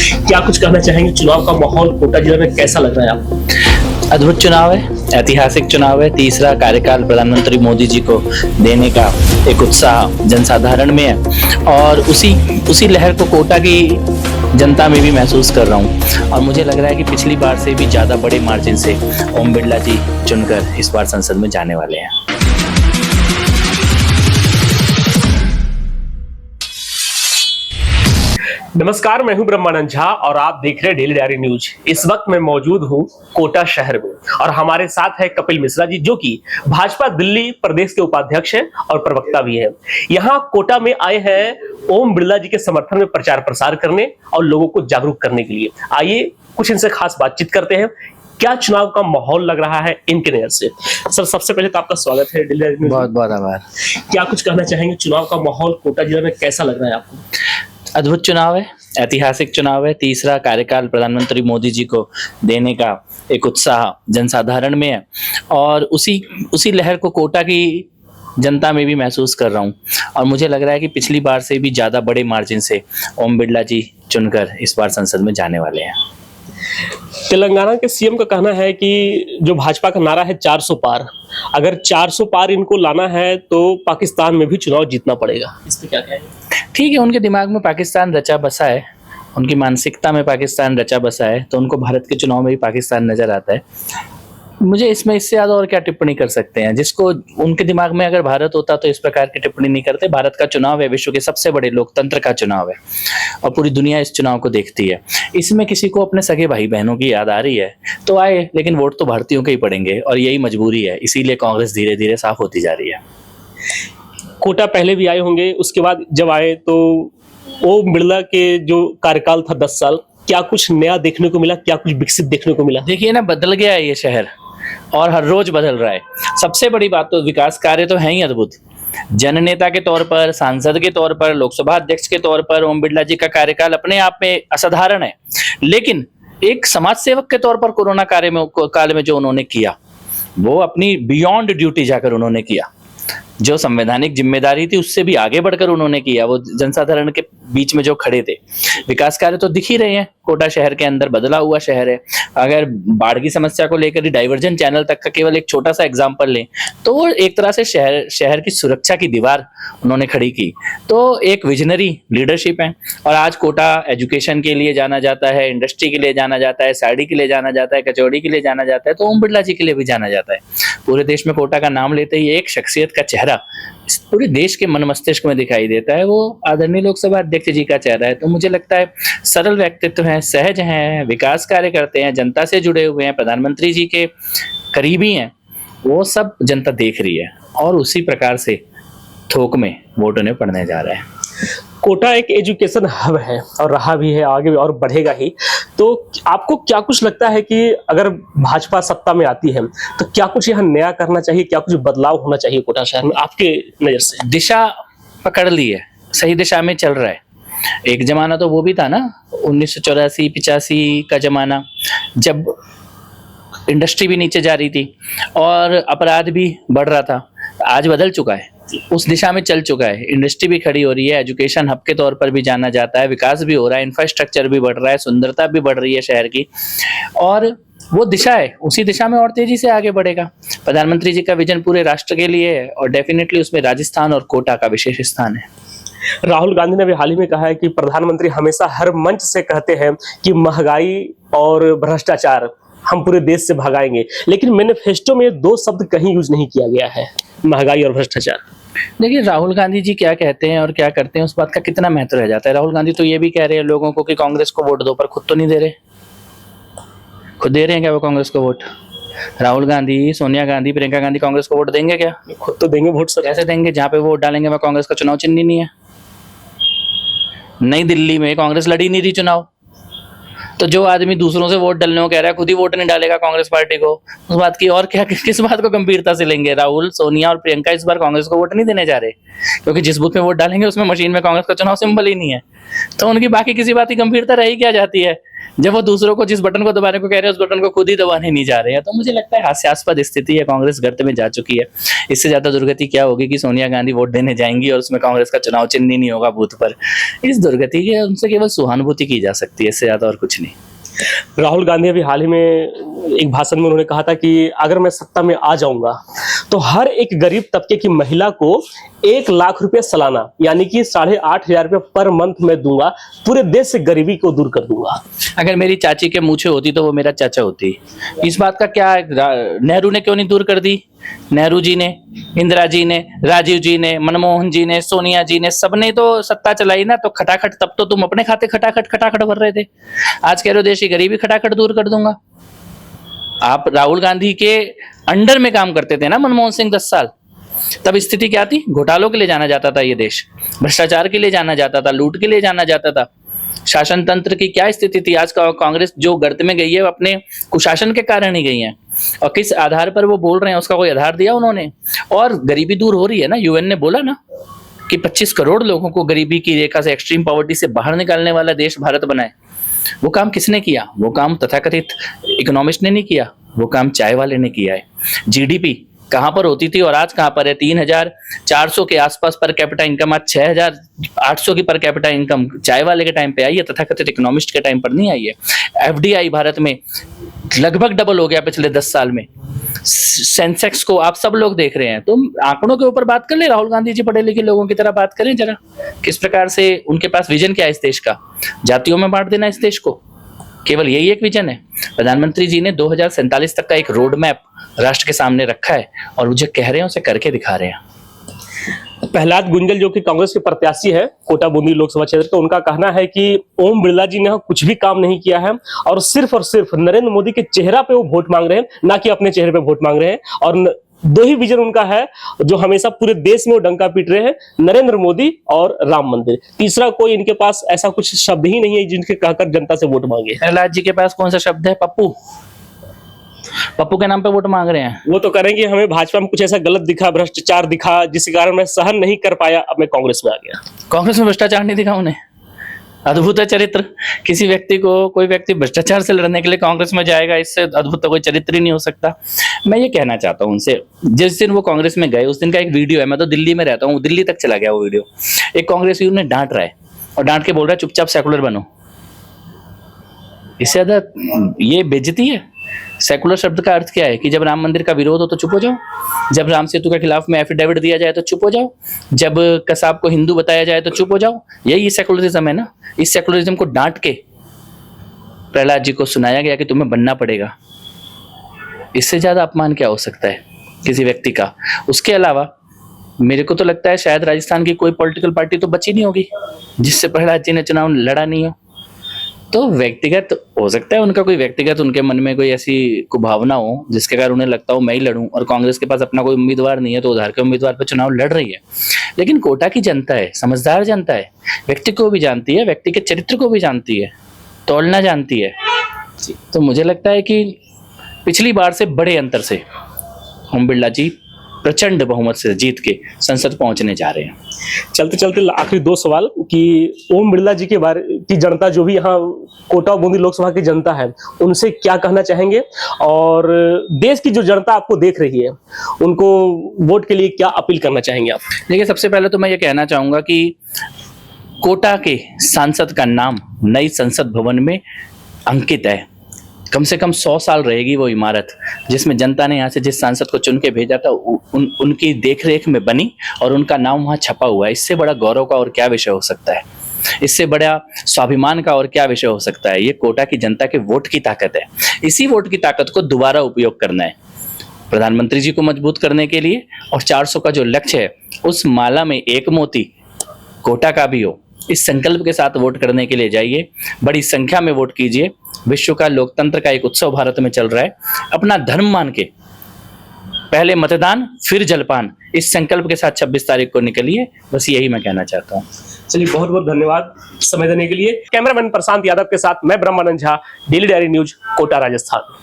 क्या कुछ कहना चाहेंगे? चुनाव का माहौल कोटा जिला में कैसा लग रहा है आपको? अद्भुत चुनाव है, ऐतिहासिक चुनाव है। तीसरा कार्यकाल प्रधानमंत्री मोदी जी को देने का एक उत्साह जनसाधारण में है और उसी लहर को कोटा की जनता में भी महसूस कर रहा हूँ। और मुझे लग रहा है कि पिछली बार से भी ज्यादा बड़े मार्जिन से ओम बिरला जी चुनकर इस बार संसद में जाने वाले हैं। नमस्कार, मैं हूं ब्रह्मानंद झा और आप देख रहे हैं डेली डायरी न्यूज। इस वक्त मैं मौजूद हूं कोटा शहर में और हमारे साथ है कपिल मिश्रा जी, जो कि भाजपा दिल्ली प्रदेश के उपाध्यक्ष हैं और प्रवक्ता भी हैं। यहां कोटा में आए हैं ओम बिरला जी के समर्थन में प्रचार प्रसार करने और लोगों को जागरूक करने के लिए। आइए कुछ इनसे खास बातचीत करते हैं। क्या चुनाव का माहौल लग रहा है इनके नजर से? सर, सबसे पहले तो आपका स्वागत है डेली डायरी न्यूज। बहुत बहुत आभार। क्या कुछ कहना चाहेंगे? चुनाव का माहौल कोटा जिला में कैसा लग रहा है आपको? अद्भुत चुनाव है, ऐतिहासिक चुनाव है। तीसरा कार्यकाल प्रधानमंत्री मोदी जी को देने का एक उत्साह जनसाधारण में है और उसी लहर को कोटा की जनता में भी महसूस कर रहा हूँ। और मुझे लग रहा है कि पिछली बार से भी ज्यादा बड़े मार्जिन से ओम बिरला जी चुनकर इस बार संसद में जाने वाले हैं। तेलंगाना के सीएम का कहना है कि जो भाजपा का नारा है 400 पार, अगर 400 पार इनको लाना है तो पाकिस्तान में भी चुनाव जीतना पड़ेगा। इस पे क्या कहेंगे? ठीक है, उनके दिमाग में पाकिस्तान रचा बसा है, उनकी मानसिकता में पाकिस्तान रचा बसा है, तो उनको भारत के चुनाव में भी पाकिस्तान नजर आता है। मुझे इसमें इससे ज्यादा और क्या टिप्पणी कर सकते हैं? जिसको उनके दिमाग में अगर भारत होता तो इस प्रकार की टिप्पणी नहीं करते। भारत का चुनाव है, विश्व के सबसे बड़े लोकतंत्र का चुनाव है और पूरी दुनिया इस चुनाव को देखती है। इसमें किसी को अपने सगे भाई बहनों की याद आ रही है तो आए, लेकिन वोट तो भारतीयों के ही पड़ेंगे और यही मजबूरी है। इसीलिए कांग्रेस धीरे धीरे साफ होती जा रही है। कोटा पहले भी आए होंगे, उसके बाद जब आए तो ओम बिरला के जो कार्यकाल था 10 साल, क्या कुछ नया देखने को मिला? क्या कुछ विकसित देखने को मिला? देखिए ना, बदल गया है ये शहर और हर रोज बदल रहा है। सबसे बड़ी बात तो विकास कार्य तो है ही अद्भुत। जननेता के तौर पर, सांसद के तौर पर, लोकसभा अध्यक्ष के तौर पर ओम बिरला जी का कार्यकाल अपने आप में असाधारण है। लेकिन एक समाज सेवक के तौर पर कोरोना काल में जो उन्होंने किया, वो अपनी बियॉन्ड ड्यूटी जाकर उन्होंने किया। जो संवैधानिक जिम्मेदारी थी उससे भी आगे बढ़कर उन्होंने किया। वो जनसाधारण के बीच में जो खड़े थे, विकास कार्य तो दिख ही रहे हैं। कोटा शहर के अंदर बदला हुआ शहर है। अगर बाढ़ की समस्या को लेकर डाइवर्जन चैनल तक का केवल एक छोटा सा एग्जांपल लें तो वो एक तरह से शहर की सुरक्षा की दीवार उन्होंने खड़ी की। तो एक विजनरी लीडरशिप है। और आज कोटा एजुकेशन के लिए जाना जाता है, इंडस्ट्री के लिए जाना जाता है, साड़ी के लिए जाना जाता है, कचौड़ी के लिए जाना जाता है, तो ओम बिरला जी के लिए भी जाना जाता है। पूरे देश में कोटा का नाम लेते ही एक शख्सियत का चेहरा इस पूरे देश के मन मस्तिष्क में दिखाई देता है। वो आदरणीय लोकसभा अध्यक्ष जी का चेहरा है। तो मुझे लगता है सरल व्यक्तित्व है, सहज हैं, विकास कार्य करते हैं, जनता से जुड़े हुए हैं, प्रधानमंत्री जी के करीबी हैं। वो सब जनता देख रही है और उसी प्रकार से थोक में वोट उन्हें पड़ने जा रहा है। कोटा एक एजुकेशन हब है और रहा भी है, आगे भी और बढ़ेगा ही। तो आपको क्या कुछ लगता है कि अगर भाजपा सत्ता में आती है तो क्या कुछ यहाँ नया करना चाहिए? क्या कुछ बदलाव होना चाहिए कोटा शहर में आपके नजर से? दिशा पकड़ ली है, सही दिशा में चल रहा है। एक जमाना तो वो भी था ना, 1984-85 का जमाना, जब इंडस्ट्री भी नीचे जा रही थी और अपराध भी बढ़ रहा था। आज बदल चुका है, उस दिशा में चल चुका है। इंडस्ट्री भी खड़ी हो रही है, एजुकेशन हब के तौर पर भी जाना जाता है, विकास भी हो रहा है, इंफ्रास्ट्रक्चर भी बढ़ रहा है, सुंदरता भी बढ़ रही है शहर की। और वो दिशा है, उसी दिशा में और तेजी से आगे बढ़ेगा। प्रधानमंत्री जी का विजन पूरे राष्ट्र के लिए है और डेफिनेटली उसमें राजस्थान और कोटा का विशेष स्थान है। राहुल गांधी ने भी हाल ही में कहा है कि प्रधानमंत्री हमेशा हर मंच से कहते हैं कि महंगाई और भ्रष्टाचार हम पूरे देश से भगाएंगे, लेकिन मैनिफेस्टो में 2 शब्द कहीं यूज नहीं किया गया है, महंगाई और भ्रष्टाचार। देखिए, राहुल गांधी जी क्या कहते हैं और क्या करते हैं उस बात का कितना महत्व रह जाता है। राहुल गांधी तो ये भी कह रहे हैं लोगों को कि कांग्रेस को वोट दो, पर खुद तो नहीं दे रहे। खुद दे रहे हैं क्या वो कांग्रेस को वोट? राहुल गांधी, सोनिया गांधी, प्रियंका गांधी कांग्रेस को वोट देंगे क्या? खुद तो देंगे वोट सर। कैसे देंगे? जहाँ पे वोट डालेंगे वहाँ कांग्रेस का चुनाव चिन्ह नहीं है। नई दिल्ली में कांग्रेस लड़ी नहीं थी चुनाव, तो जो आदमी दूसरों से वोट डालने को कह रहा है खुद ही वोट नहीं डालेगा कांग्रेस पार्टी को, उस बात की और क्या, किस बात को गंभीरता से लेंगे? राहुल, सोनिया और प्रियंका इस बार कांग्रेस को वोट नहीं देने जा रहे, क्योंकि जिस बूथ में वोट डालेंगे उसमें मशीन में कांग्रेस का चुनाव सिंबल ही नहीं है। तो उनकी बाकी किसी बात की गंभीरता रही क्या जाती है? जब वो दूसरों को जिस बटन को दबाने को कह रहे हैं उस बटन को खुद ही दबाने नहीं जा रहे हैं। तो मुझे लगता है हास्यास्पद स्थिति है, कांग्रेस गर्त में जा चुकी है। इससे ज्यादा दुर्गति क्या होगी कि सोनिया गांधी वोट देने जाएंगी और उसमें कांग्रेस का चुनाव चिन्ह ही नहीं होगा बूथ पर। इस दुर्गति की उनसे केवल सहानुभूति की जा सकती है, इससे ज्यादा और कुछ नहीं। राहुल गांधी अभी हाल ही में एक भाषण में उन्होंने कहा था कि अगर मैं सत्ता में आ जाऊंगा तो हर एक गरीब तबके की महिला को 1 लाख रुपए सालाना यानी कि 8,500 रुपए पर मंथ में दूंगा, पूरे देश से गरीबी को दूर कर दूंगा। अगर मेरी चाची के मूछे होती तो वो मेरा चाचा होती। इस बात का क्या, नेहरू ने क्यों नहीं दूर कर दी? नेहरू जी ने, इंदिरा जी ने, राजीव जी ने, मनमोहन जी ने, सोनिया जी ने, सबने तो सत्ता चलाई ना। तो खटाखट तब तो तुम अपने खाते खटाखट भर रहे थे। आज कह रहे हो देश की गरीबी खटाखट दूर कर दूंगा। आप राहुल गांधी के अंडर में काम करते थे ना मनमोहन सिंह 10 साल। तब स्थिति क्या थी? घोटालों के लिए जाना जाता था ये देश, भ्रष्टाचार के लिए जाना जाता था, लूट के लिए जाना जाता था। शासन तंत्र की क्या स्थिति थी? आज का कांग्रेस जो गर्त में गई है वो अपने कुशासन के कारण ही गई है। और किस आधार पर वो बोल रहे हैं उसका कोई आधार दिया उन्होंने? और गरीबी दूर हो रही है ना। यूएन ने बोला ना कि 25 करोड़ लोगों को गरीबी की रेखा से, एक्सट्रीम पॉवर्टी से बाहर निकालने वाला देश भारत बनाए। वो काम किसने किया? वो काम तथाकथित इकोनॉमिस्ट ने नहीं किया, वो काम चाय वाले ने किया है। जीडीपी कहां पर होती थी और आज कहां पर है? 3,400 के आसपास पर कैपिटा इनकम, आज 6,800 की पर कैपिटा इनकम चाय वाले के टाइम पे आई है, तथाकथित इकोनॉमिस्ट के टाइम पर नहीं आई है। एफडीआई भारत में लगभग डबल हो गया पिछले 10 साल में। सेंसेक्स को आप सब लोग देख रहे हैं। तुम आंकड़ों के ऊपर बात कर ले। राहुल गांधी जी पढ़े लिखे लोगों की तरह बात करें जरा। किस प्रकार से उनके पास विजन क्या है इस देश का? जातियों में बांट देना इस देश को, केवल यही एक विजन है। प्रधानमंत्री जी ने 2047 तक का एक रोड मैप राष्ट्र के सामने रखा है और मुझे कह रहे हैं उसे करके दिखा रहे हैं। प्रहलाद गुंजल जो कि कांग्रेस के प्रत्याशी है कोटा बूंदी लोकसभा क्षेत्र का, उनका कहना है कि ओम बिरला जी ने कुछ भी काम नहीं किया है और सिर्फ नरेंद्र मोदी के चेहरा पे वो वोट मांग रहे हैं, ना कि अपने चेहरे पे वोट मांग रहे हैं। और 2 ही विजन उनका है जो हमेशा पूरे देश में वो डंका पीट रहे हैं, नरेंद्र मोदी और राम मंदिर। तीसरा कोई इनके पास ऐसा कुछ शब्द ही नहीं है जिनके कहकर जनता से वोट मांगे। प्रहलाद जी के पास कौन सा शब्द है? पप्पू। पप्पू के नाम पे वोट मांग रहे हैं। वो तो करेंगे हमें भाजपा में कुछ ऐसा गलत दिखा, भ्रष्टाचार दिखा, जिसके कारण मैं सहन नहीं कर पाया, अब मैं कांग्रेस में आ गया। कांग्रेस में भ्रष्टाचार नहीं दिखा उन्हें? अद्भुत है चरित्र। किसी व्यक्ति को, कोई व्यक्ति भ्रष्टाचार से लड़ने के लिए कांग्रेस में जाएगा, इससे अद्भुत तो कोई चरित्र ही नहीं हो सकता। मैं ये कहना चाहता हूँ उनसे, जिस दिन वो कांग्रेस में गए उस दिन का एक वीडियो है। मैं तो दिल्ली में रहता हूँ, दिल्ली तक चला गया वो वीडियो। एक कांग्रेसी उन्हें डांट रहा है और डांट के बोल रहा है चुपचाप सेकुलर बनो। इससे ज्यादा ये बेइज्जती है। सेकुलर शब्द का अर्थ क्या है? कि जब राम मंदिर का विरोध हो तो चुप हो जाओ, जब राम सेतु के खिलाफ में एफिडेविट दिया जाए तो चुप हो जाओ, जब कसाब को हिंदू बताया जाए तो चुप हो जाओ। यही सेकुलरिज्म है ना। इस सेकुलरिज्म को डांट के प्रहलाद जी को सुनाया गया कि तुम्हें बनना पड़ेगा। इससे ज्यादा अपमान क्या हो सकता है किसी व्यक्ति का? उसके अलावा मेरे को तो लगता है शायद राजस्थान की कोई पॉलिटिकल पार्टी तो बची नहीं होगी जिससे प्रहलाद जी ने चुनाव लड़ा नहीं हो। तो व्यक्तिगत हो सकता है उनका कोई व्यक्तिगत, उनके मन में कोई ऐसी कुभावना हो जिसके कारण उन्हें लगता हो मैं ही लड़ूं, और कांग्रेस के पास अपना कोई उम्मीदवार नहीं है तो उधार के उम्मीदवार पर चुनाव लड़ रही है। लेकिन कोटा की जनता है, समझदार जनता है, व्यक्ति को भी जानती है, व्यक्ति के चरित्र को भी जानती है, तोड़ना जानती है। तो मुझे लगता है कि पिछली बार से बड़े अंतर से ओम बिरला जी प्रचंड बहुमत से जीत के संसद पहुंचने जा रहे हैं। चलते चलते आखिरी 2 सवाल कि ओम बिरला जी के बारे की जनता, जो भी यहाँ कोटा बूंदी लोकसभा की जनता है, उनसे क्या कहना चाहेंगे? और देश की जो जनता आपको देख रही है उनको वोट के लिए क्या अपील करना चाहेंगे आप? देखिए, सबसे पहले तो मैं ये कहना चाहूंगा कि कोटा के सांसद का नाम नई संसद भवन में अंकित है। कम से कम 100 साल रहेगी वो इमारत, जिसमें जनता ने यहाँ से जिस सांसद को चुन के भेजा था उनकी देखरेख में बनी और उनका नाम वहाँ छपा हुआ है। इससे बड़ा गौरव का और क्या विषय हो सकता है? इससे बड़ा स्वाभिमान का और क्या विषय हो सकता है? ये कोटा की जनता के वोट की ताकत है। इसी वोट की ताकत को दोबारा उपयोग करना है प्रधानमंत्री जी को मजबूत करने के लिए, और 400 का जो लक्ष्य है उस माला में एक मोती कोटा का भी हो, इस संकल्प के साथ वोट करने के लिए जाइए। बड़ी संख्या में वोट कीजिए। विश्व का लोकतंत्र का एक उत्सव भारत में चल रहा है। अपना धर्म मान के पहले मतदान फिर जलपान, इस संकल्प के साथ 26 तारीख को निकलिए। बस यही मैं कहना चाहता हूँ। चलिए, बहुत बहुत धन्यवाद समय देने के लिए। कैमरामैन प्रशांत यादव के साथ मैं Brahmanand Jha, daily diary news, Kota, Rajasthan.